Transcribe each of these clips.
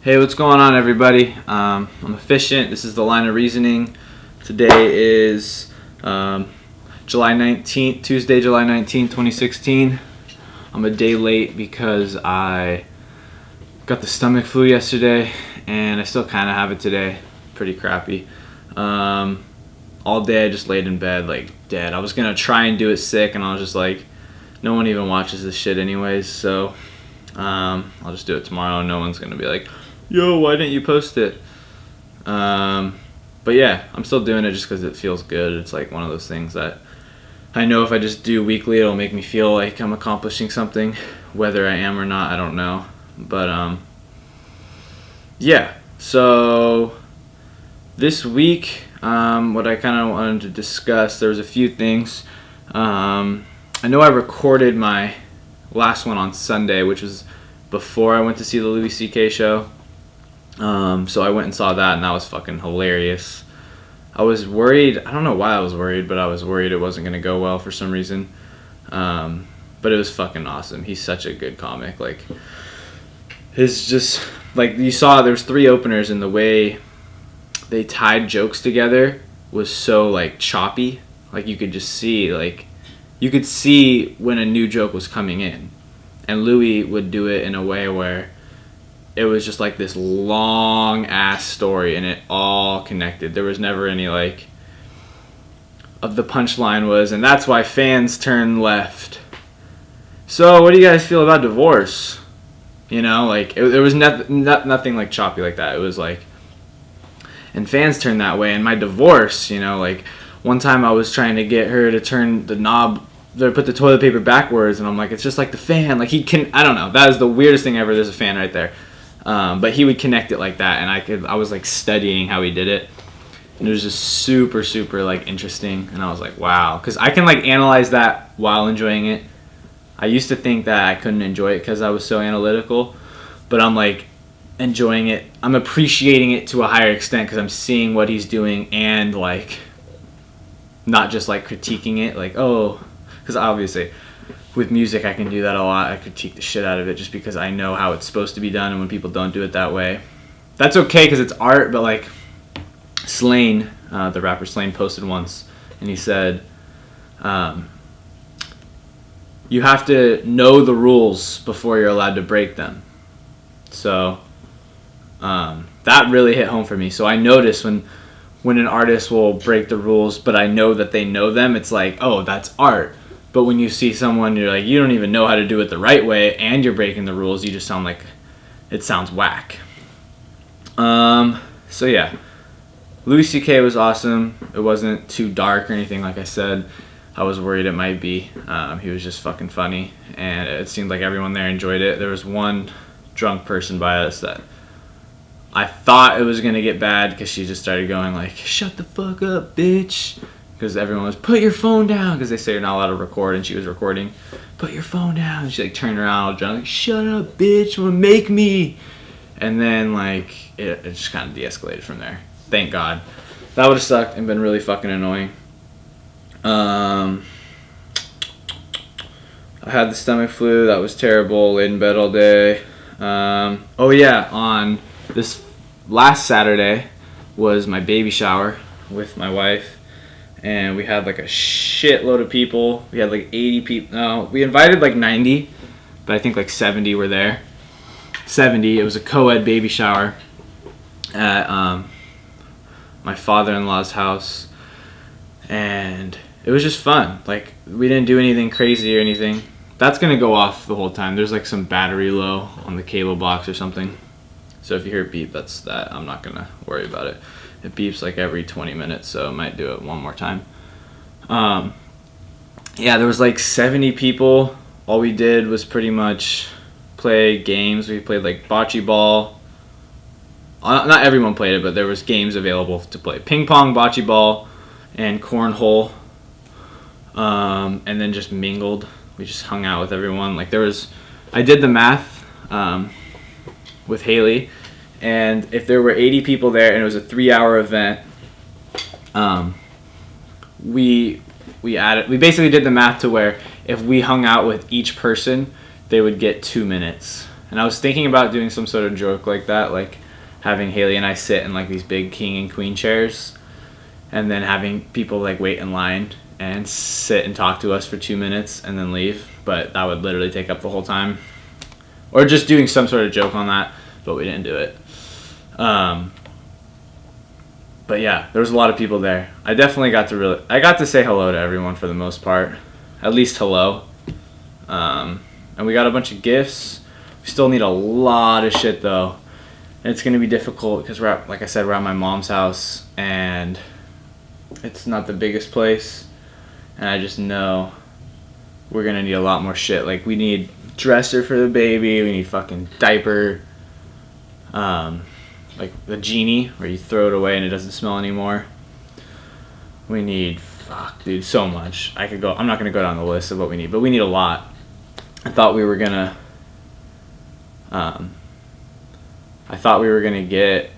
Hey, what's going on, everybody? I'm Efficient. This is The Line of Reasoning. Today is July 19th, Tuesday, July 19th, 2016. I'm a day late because I got the stomach flu yesterday, and I still kind of have it today. Pretty crappy. All day I just laid in bed, like, dead. I was going to try and do it sick, and I was just like, no one even watches this shit anyways, so I'll just do it tomorrow, and no one's going to be like, yo, why didn't you post it? But yeah, I'm still doing it just because it feels good. It's like one of those things that I know if I just do weekly, it'll make me feel like I'm accomplishing something. Whether I am or not, I don't know. But yeah, so this week, what I kind of wanted to discuss, there was a few things. I know I recorded my last one on Sunday, which was before I went to see the Louis C.K. show. So I went and saw that, and that was fucking hilarious. I was worried. I don't know why I was worried, but I was worried it wasn't going to go well for some reason. But it was fucking awesome. He's such a good comic. Like, his just, like, you saw there's 3 openers, and the way they tied jokes together was so, like, choppy. Like, you could just see, like, you could see when a new joke was coming in. And Louis would do it in a way where it was just like this long ass story, and it all connected. There was never any like of the punchline was, and that's why fans turn left. So what do you guys feel about divorce? You know, like there was nothing like choppy like that. It was like, and fans turn that way. And my divorce, you know, like one time I was trying to get her to turn the knob, to put the toilet paper backwards, and I'm like, it's just like the fan. Like he can, I don't know. That is the weirdest thing ever. There's a fan right there. But he would connect it like that, and I was like studying how he did it, and it was just super, super like interesting, and I was like, wow, because I can like analyze that while enjoying it. I used to think that I couldn't enjoy it because I was so analytical, but I'm like enjoying it. I'm appreciating it to a higher extent because I'm seeing what he's doing and like not just like critiquing it, like, oh, because obviously with music, I can do that a lot. I critique the shit out of it just because I know how it's supposed to be done, and when people don't do it that way, that's okay because it's art. But like Slane, the rapper Slane, posted once, and he said, you have to know the rules before you're allowed to break them. So that really hit home for me. So I notice when an artist will break the rules, but I know that they know them, it's like, oh, that's art. But when you see someone, you're like, you don't even know how to do it the right way, and you're breaking the rules, you just sound like it sounds whack. So yeah, Louis C.K. was awesome. It wasn't too dark or anything, like I said. I was worried it might be. He was just fucking funny, and it seemed like everyone there enjoyed it. There was one drunk person by us that I thought it was going to get bad because she just started going like, shut the fuck up, bitch. Because everyone was, put your phone down, because they say you're not allowed to record, and she was recording. Put your phone down. And she like turned around all drunk, like, shut up, bitch, wanna make me. And then like it just kind of de-escalated from there. Thank God. That would have sucked and been really fucking annoying. I had the stomach flu. That was terrible. Laid in bed all day. Oh yeah, on this last Saturday was my baby shower with my wife. And we had like a shitload of people. We had like 80 people. No, we invited like 90, but I think like 70 were there. 70. It was a co-ed baby shower at my father-in-law's house. And it was just fun. Like, we didn't do anything crazy or anything. That's going to go off the whole time. There's like some battery low on the cable box or something. So if you hear it beep, that's that. I'm not going to worry about it. It beeps like every 20 minutes, so I might do it one more time. Yeah, there was like 70 people. All we did was pretty much play games. We played like bocce ball. Not everyone played it, but there was games available to play. Ping pong, bocce ball, and cornhole. And then just mingled. We just hung out with everyone. Like I did the math with Haley. And if there were 80 people there and it was a 3-hour event, we basically did the math to where if we hung out with each person, they would get 2 minutes. And I was thinking about doing some sort of joke like that, like having Haley and I sit in like these big king and queen chairs, and then having people like wait in line and sit and talk to us for 2 minutes and then leave. But that would literally take up the whole time. Or just doing some sort of joke on that, but we didn't do it. But yeah, there was a lot of people there. I definitely got to say hello to everyone for the most part. At least hello. And we got a bunch of gifts. We still need a lot of shit though. And it's going to be difficult because like I said, we're at my mom's house and it's not the biggest place. And I just know we're going to need a lot more shit. Like we need dresser for the baby. We need fucking diaper. Like the genie where you throw it away and it doesn't smell anymore. We need, so much. I'm not going to go down the list of what we need, but we need a lot. I thought we were going to get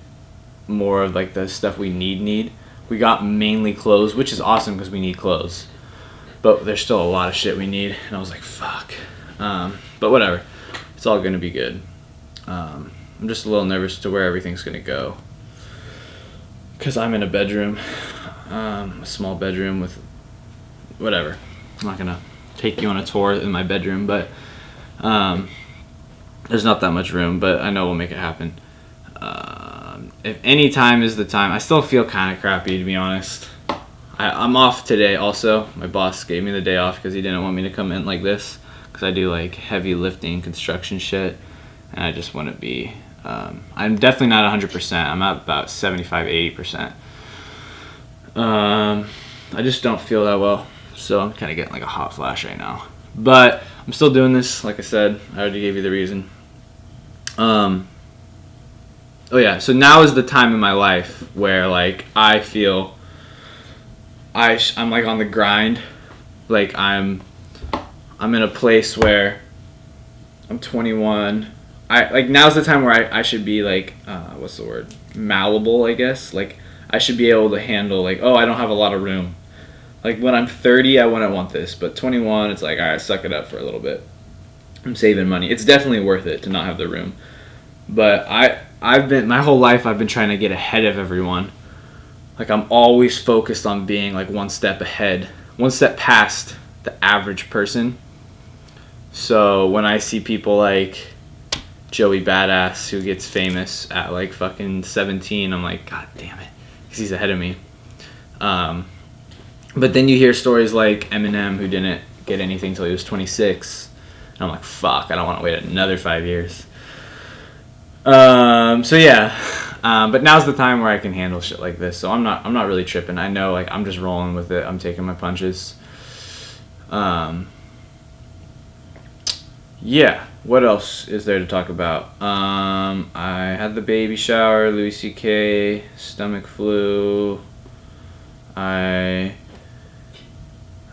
more of like the stuff we need. We got mainly clothes, which is awesome because we need clothes. But there's still a lot of shit we need. And I was like, fuck. But whatever. It's all going to be good. I'm just a little nervous to where everything's going to go. Because I'm in a bedroom. A small bedroom with whatever. I'm not going to take you on a tour in my bedroom. But there's not that much room. But I know we'll make it happen. If any time is the time. I still feel kind of crappy, to be honest. I'm off today also. My boss gave me the day off because he didn't want me to come in like this. Because I do like heavy lifting, construction shit. And I just want to be... I'm definitely not 100%. I'm at about 75-80%. I just don't feel that well. So I'm kind of getting like a hot flash right now. But I'm still doing this. Like I said, I already gave you the reason. Oh yeah, so now is the time in my life where like I feel I'm like on the grind. Like I'm in a place where I'm 21. Now's the time where I should be like what's the word? Malleable, I guess. Like I should be able to handle like, oh, I don't have a lot of room. Like when I'm 30, I wouldn't want this, but 21, it's like, all right, suck it up for a little bit. I'm saving money. It's definitely worth it to not have the room. But my whole life I've been trying to get ahead of everyone. Like I'm always focused on being like one step ahead, one step past the average person. So when I see people like Joey Badass who gets famous at like fucking 17, I'm like, God damn it, because he's ahead of me. But then you hear stories like Eminem who didn't get anything until he was 26. And I'm like, fuck, I don't want to wait another 5 years. So yeah, but now's the time where I can handle shit like this. So I'm not really tripping. I know like I'm just rolling with it. I'm taking my punches. Yeah. What else is there to talk about? I had the baby shower, Louis C.K., stomach flu. I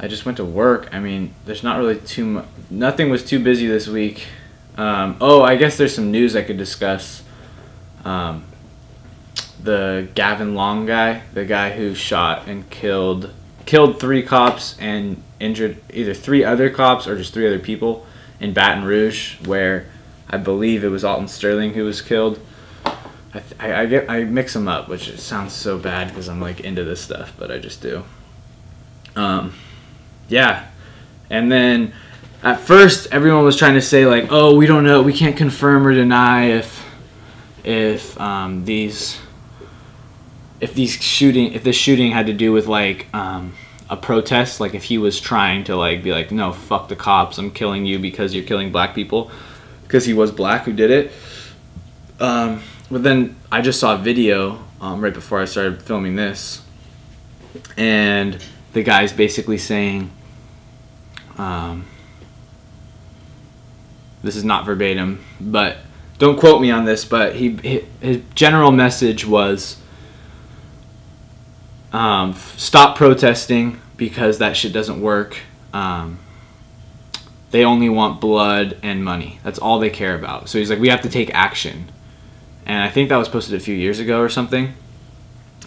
just went to work. I mean, there's not really too much. Nothing was too busy this week. I guess there's some news I could discuss. The Gavin Long guy, the guy who shot and killed 3 cops and injured either 3 other cops or just 3 other people in Baton Rouge, where I believe it was Alton Sterling who was killed. I mix them up, which sounds so bad because I'm like into this stuff, but I just do. Yeah, and then at first everyone was trying to say like, oh, we don't know, we can't confirm or deny if this shooting had to do with like a protest, like if he was trying to like be like, no, fuck the cops, I'm killing you because you're killing black people, because he was black who did it. But then I just saw a video right before I started filming this, and the guy's basically saying, this is not verbatim, but don't quote me on this, but his general message was, stop protesting because that shit doesn't work. They only want blood and money. That's all they care about. So he's like, we have to take action. And I think that was posted a few years ago or something.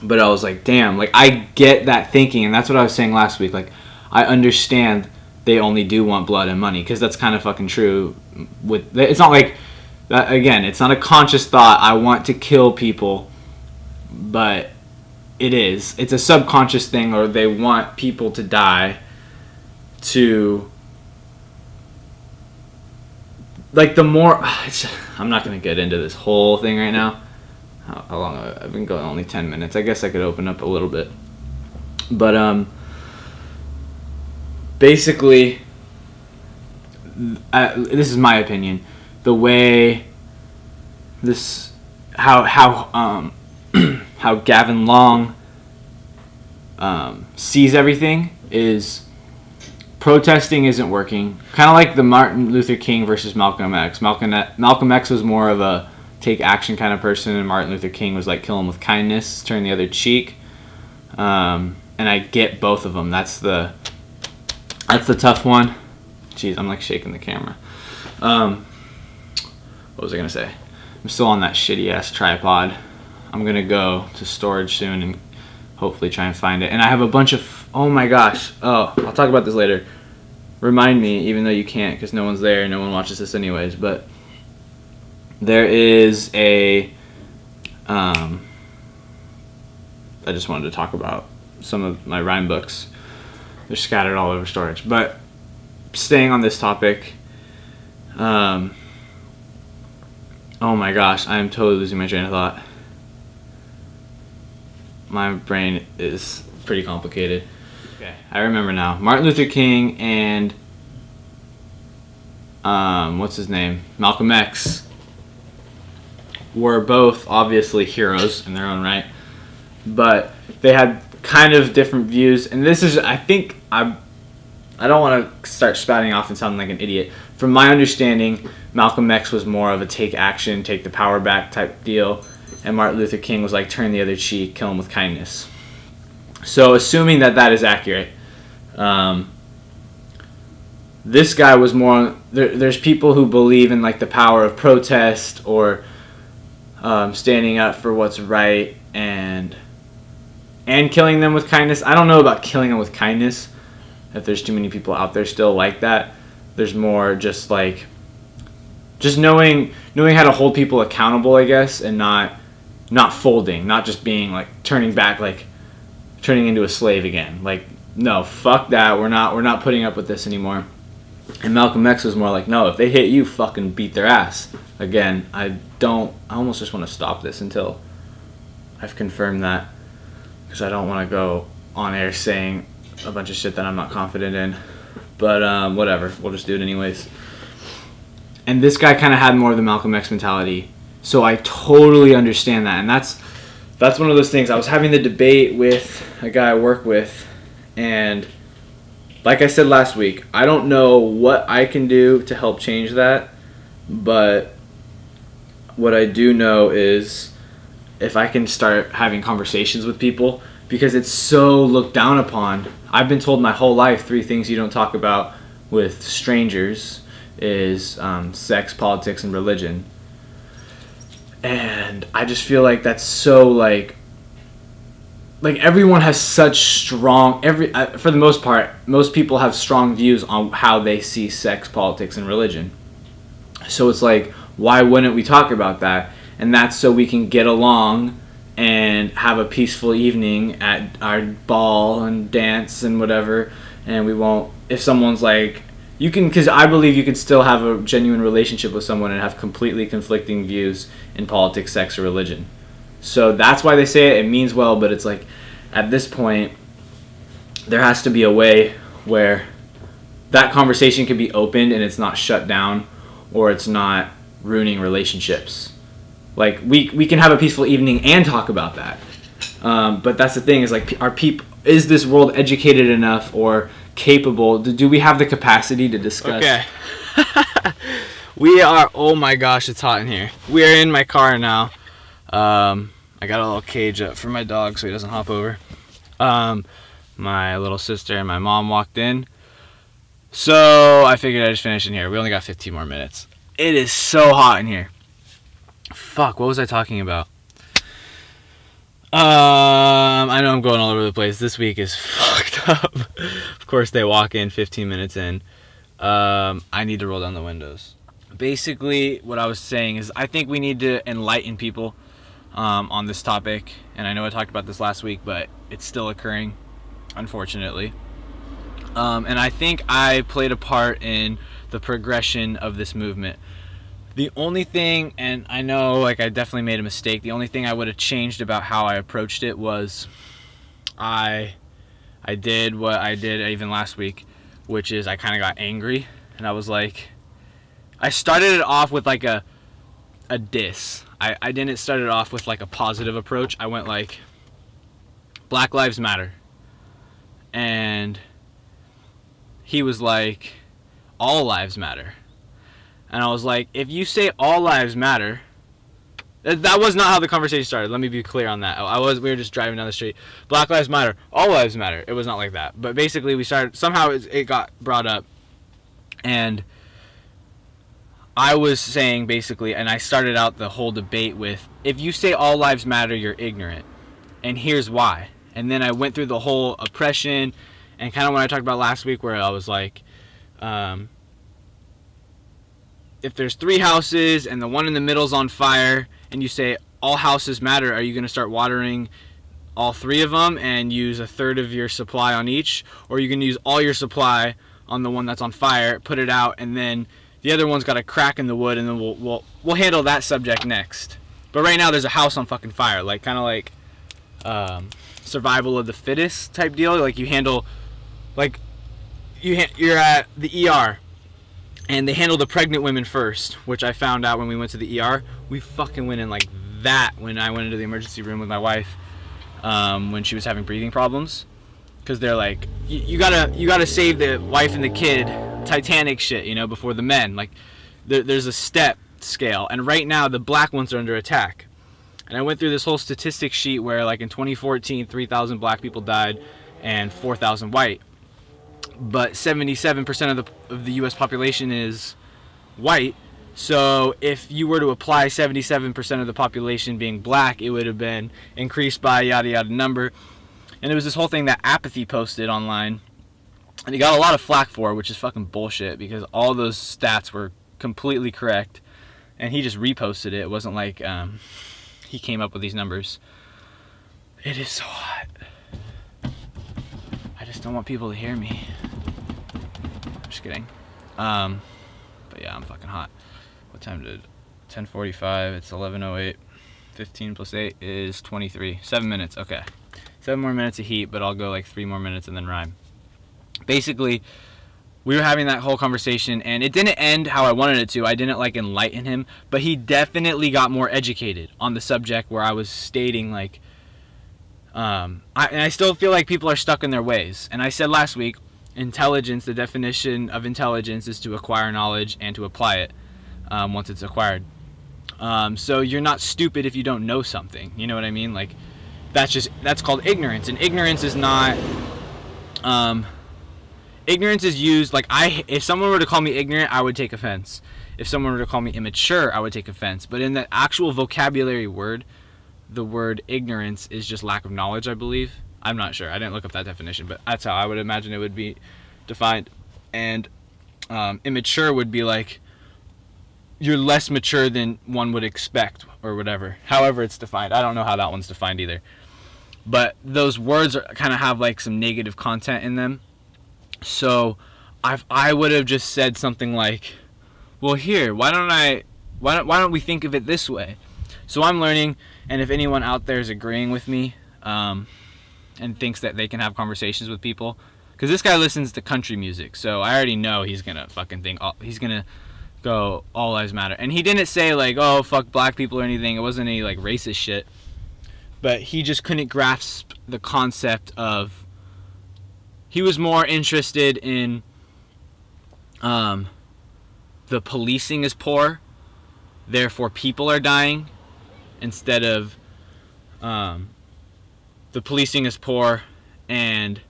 But I was like, damn, like I get that thinking, and that's what I was saying last week. Like I understand they only do want blood and money, because that's kind of fucking true. It's not like That, again, it's not a conscious thought, I want to kill people, but it is. It's a subconscious thing, or they want people to die to, like, the more, I'm not going to get into this whole thing right now. How long? I've been going only 10 minutes. I guess I could open up a little bit. But, basically, this is my opinion. The way this, how Gavin Long sees everything is protesting isn't working. Kind of like the Martin Luther King versus Malcolm X. Malcolm X was more of a take action kind of person, and Martin Luther King was like kill him with kindness, turn the other cheek. And I get both of them. That's the tough one. Jeez, I'm like shaking the camera. What was I gonna say? I'm still on that shitty ass tripod. I'm gonna go to storage soon and hopefully try and find it. And I have a bunch of, oh my gosh. Oh, I'll talk about this later. Remind me, even though you can't because no one's there, no one watches this anyways, but there is a, I just wanted to talk about some of my rhyme books. They're scattered all over storage. But staying on this topic, oh my gosh, I am totally losing my train of thought. My brain is pretty complicated. Okay, I remember now. Martin Luther King and what's his name? Malcolm X were both obviously heroes in their own right, but they had kind of different views. And this is, I think, I don't want to start spouting off and sounding like an idiot. From my understanding, Malcolm X was more of a take action, take the power back type deal, and Martin Luther King was like turn the other cheek, kill him with kindness. So assuming that that is accurate, this guy was more, there's people who believe in like the power of protest or standing up for what's right and killing them with kindness. I don't know about killing them with kindness, if there's too many people out there still like that. There's more just like just knowing how to hold people accountable, I guess, and not folding, not just being like turning back, like turning into a slave again. Like, no, fuck that, we're not putting up with this anymore. And Malcolm X was more like, no, if they hit you, fucking beat their ass. Again, I almost just want to stop this until I've confirmed that, because I don't want to go on air saying a bunch of shit that I'm not confident in. But whatever, we'll just do it anyways. And this guy kind of had more of the Malcolm X mentality, so I totally understand that. And that's one of those things. I was having the debate with a guy I work with, and like I said last week, I don't know what I can do to help change that, but what I do know is if I can start having conversations with people, because it's so looked down upon. I've been told my whole life 3 things you don't talk about with strangers is sex, politics, and religion. And I just feel like that's so like everyone has such strong, for the most part, most people have strong views on how they see sex, politics, and religion. So it's like, why wouldn't we talk about that? And that's so we can get along and have a peaceful evening at our ball and dance and whatever. And we won't, if someone's like, you can, because I believe you could still have a genuine relationship with someone and have completely conflicting views in politics, sex, or religion. So that's why they say it. It means well, but it's like, at this point, there has to be a way where that conversation can be opened and it's not shut down, or it's not ruining relationships. Like, we can have a peaceful evening and talk about that. But that's the thing, is like, is this world educated enough or capable? Do we have the capacity to discuss? Okay. We are, oh my gosh, it's hot in here. We are in my car now. I got a little cage up for my dog so he doesn't hop over. My little sister and my mom walked in. So I figured I'd just finish in here. We only got 15 more minutes. It is so hot in here. Fuck, what was I talking about? I know I'm going all over the place. This week is fucked up. Of course, they walk in 15 minutes in. I need to roll down the windows. basically what I was saying is I think we need to enlighten people on this topic. And I know I talked about this last week, but it's still occurring, unfortunately. And I think I played a part in the progression of this movement. The only thing, and I know like I definitely made a mistake, the only thing I would have changed about how I approached it was I did what I did even last week, which is I kind of got angry, and I was like, I started it off with like a diss. I didn't start it off with like a positive approach. I went like, Black Lives Matter. And he was like, all lives matter. And I was like, if you say all lives matter, that was not how the conversation started. Let me be clear on that. We were just driving down the street. Black lives matter. All lives matter. It was not like that. But basically we started, somehow it got brought up. And I was saying basically, and I started out the whole debate with, if you say all lives matter, you're ignorant. And here's why. And then I went through the whole oppression and kind of what I talked about last week where I was like, if there's 3 houses and the one in the middle's on fire and you say all houses matter, are you going to start watering all 3 of them and use a third of your supply on each? Or are you going to use all your supply on the one that's on fire, put it out, and then the other one's got a crack in the wood, and then we'll handle that subject next. But right now there's a house on fucking fire, like kind of like survival of the fittest type deal. Like you handle, like you're at the ER, and they handle the pregnant women first, which I found out when we went to the ER. We fucking went in like that when I went into the emergency room with my wife when she was having breathing problems, because they're like, you gotta save the wife and the kid, Titanic shit, before the men. Like there's a step scale, and right now the black ones are under attack. And I went through this whole statistic sheet where like in 2014 3,000 black people died and 4,000 white, but 77% of the US population is white. So if you were to apply 77% of the population being black, it would have been increased by yada yada number. And it was this whole thing that Apathy posted online, and he got a lot of flack for it, which is fucking bullshit, because all those stats were completely correct, and he just reposted it. It wasn't like he came up with these numbers. It is so hot. I just don't want people to hear me. I'm just kidding. But yeah, I'm fucking hot. What time did 10:45? It's 11:08. 15 plus 8 is 23. 7 minutes. Okay. 7 more minutes of heat, but I'll go like 3 more minutes and then rhyme. Basically, we were having that whole conversation, and it didn't end how I wanted it to. I didn't like enlighten him, but he definitely got more educated on the subject where I was stating like, and I still feel like people are stuck in their ways. And I said last week, intelligence, the definition of intelligence is to acquire knowledge and to apply it once it's acquired. So you're not stupid if you don't know something. You know what I mean? Like that's called ignorance, and ignorance is not. Ignorance is used like if someone were to call me ignorant, I would take offense. If someone were to call me immature, I would take offense. But in the actual vocabulary word, the word ignorance is just lack of knowledge, I believe. I'm not sure. I didn't look up that definition, but that's how I would imagine it would be defined. And immature would be like you're less mature than one would expect or whatever. However it's defined. I don't know how that one's defined either. But those words kind of have like some negative content in them. So I would have just said something like, well, here, why don't we think of it this way? So I'm learning, and if anyone out there is agreeing with me and thinks that they can have conversations with people, because this guy listens to country music, so I already know he's gonna fucking think he's gonna go all lives matter. And he didn't say like, oh, fuck black people or anything. It wasn't any like racist shit, but he just couldn't grasp the concept of. He was more interested in the policing is poor, therefore people are dying, instead of the policing is poor and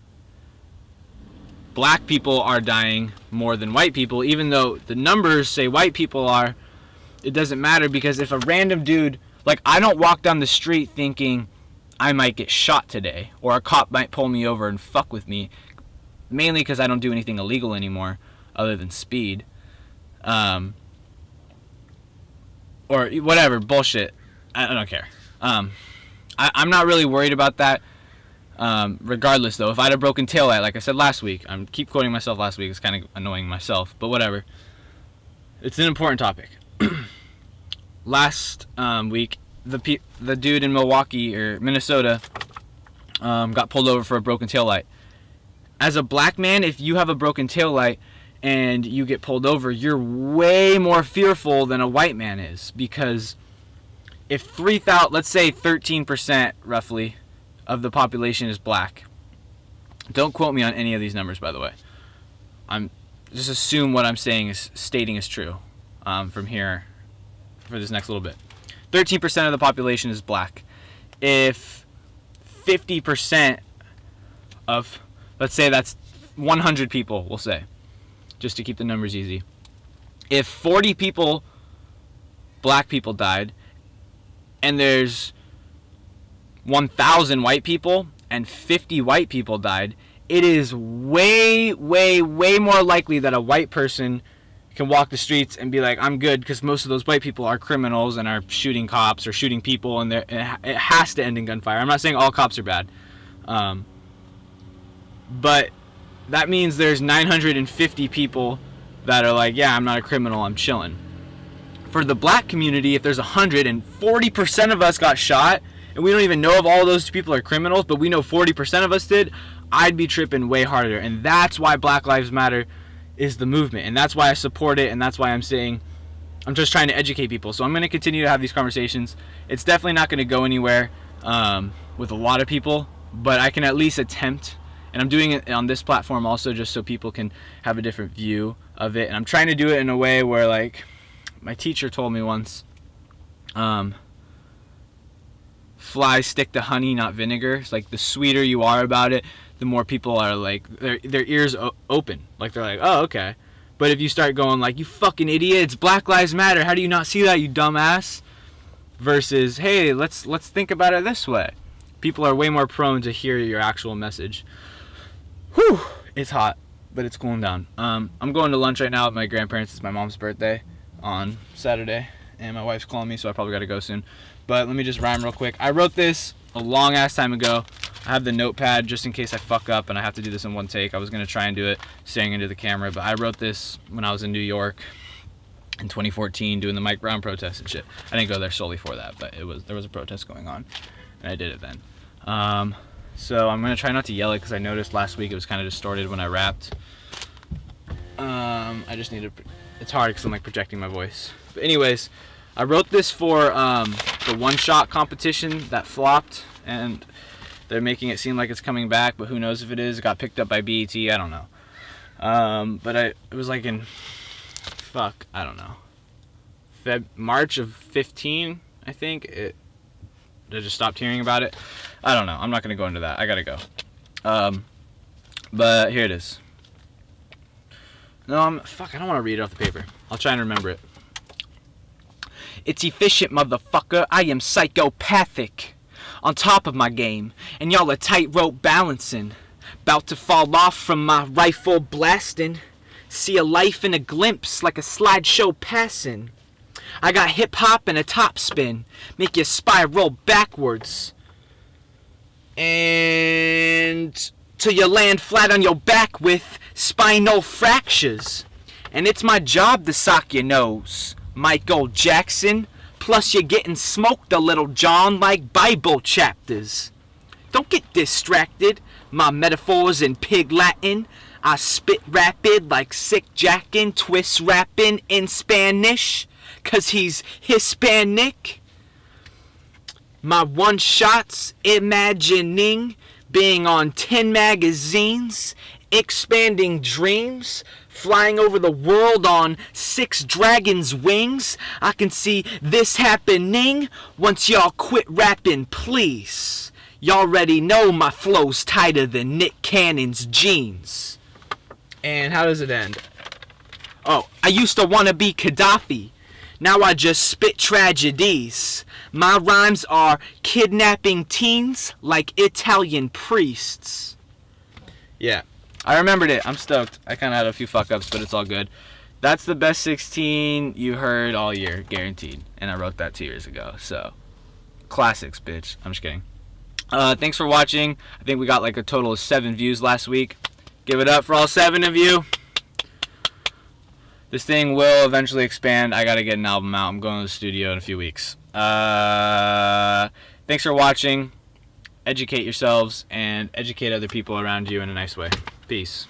black people are dying more than white people, even though the numbers say white people are. It doesn't matter, because if a random dude, like I don't walk down the street thinking I might get shot today or a cop might pull me over and fuck with me. Mainly because I don't do anything illegal anymore other than speed. or whatever bullshit. I don't care. I'm not really worried about that. Regardless, though, if I had a broken taillight, like I said last week, I keep quoting myself last week. It's kind of annoying myself, but whatever. It's an important topic. Last week, the dude in Milwaukee or Minnesota got pulled over for a broken taillight. As a black man, if you have a broken taillight and you get pulled over, you're way more fearful than a white man is, because if 3,000, let's say 13% roughly of the population is black. Don't quote me on any of these numbers, by the way. I'm just assume what I'm saying is stating is true from here for this next little bit. 13% of the population is black. If 50% of, let's say that's 100 people, we'll say, just to keep the numbers easy. If 40 people, black people, died, and there's 1,000 white people and 50 white people died, it is way, way, way more likely that a white person can walk the streets and be like, I'm good, because most of those white people are criminals and are shooting cops or shooting people, and it has to end in gunfire. I'm not saying all cops are bad. But that means there's 950 people that are like, yeah, I'm not a criminal, I'm chilling. For the black community, if there's 100 and 40% of us got shot, and we don't even know if all those people are criminals, but we know 40% of us did, I'd be tripping way harder. And that's why Black Lives Matter is the movement. And that's why I support it, and that's why I'm saying, I'm just trying to educate people. So I'm going to continue to have these conversations. It's definitely not going to go anywhere with a lot of people, but I can at least attempt. And I'm doing it on this platform also just so people can have a different view of it. And I'm trying to do it in a way where, like, my teacher told me once, flies stick to honey, not vinegar. It's like the sweeter you are about it, the more people are like, their ears open. Like, they're like, oh, okay. But if you start going like, you fucking idiot, it's Black Lives Matter, how do you not see that, you dumbass? Versus, hey, let's think about it this way. People are way more prone to hear your actual message. Whew, it's hot, but it's cooling down. I'm going to lunch right now with my grandparents. It's my mom's birthday on Saturday, and my wife's calling me, so I probably got to go soon. But let me just rhyme real quick. I wrote this a long ass time ago. I have the notepad just in case I fuck up and I have to do this in one take. I was going to try and do it staring into the camera, but I wrote this when I was in New York in 2014 doing the Mike Brown protest and shit. I didn't go there solely for that, but there was a protest going on, and I did it then. So I'm going to try not to yell it because I noticed last week it was kind of distorted when I rapped. I just need to... It's hard because I'm like projecting my voice. But anyways, I wrote this for the one-shot competition that flopped, and they're making it seem like it's coming back, but who knows if it is. It got picked up by BET, I don't know. But it was like in... I don't know. March of 15, I think. I just stopped hearing about it. I don't know. I'm not going to go into that. I got to go. But here it is. No, I don't want to read it off the paper. I'll try and remember it. It's efficient, motherfucker. I am psychopathic. On top of my game. And y'all are tightrope balancing. About to fall off from my rifle blasting. See a life in a glimpse like a slideshow passing. I got hip-hop and a top spin. Make you spiral backwards. And... till you land flat on your back with spinal fractures. And it's my job to sock your nose, Michael Jackson. Plus you're getting smoked a little, John, like Bible chapters. Don't get distracted, my metaphors in pig Latin. I spit rapid like sick jackin', twist rapping in Spanish, 'cause he's Hispanic. My one shots imagining being on 10 magazines, expanding dreams, flying over the world on 6 dragons' wings. I can see this happening once y'all quit rapping, please. Y'all already know my flow's tighter than Nick Cannon's jeans. And how does it end? Oh, I used to want to be Gaddafi. Now I just spit tragedies. My rhymes are kidnapping teens like Italian priests. Yeah, I remembered it. I'm stoked. I kind of had a few fuck-ups, but it's all good. That's the best 16 you heard all year, guaranteed. And I wrote that 2 years ago. So, classics, bitch. I'm just kidding. Thanks for watching. I think we got like a total of 7 views last week. Give it up for all 7 of you. This thing will eventually expand. I gotta get an album out. I'm going to the studio in a few weeks. Thanks for watching. Educate yourselves and educate other people around you in a nice way. Peace.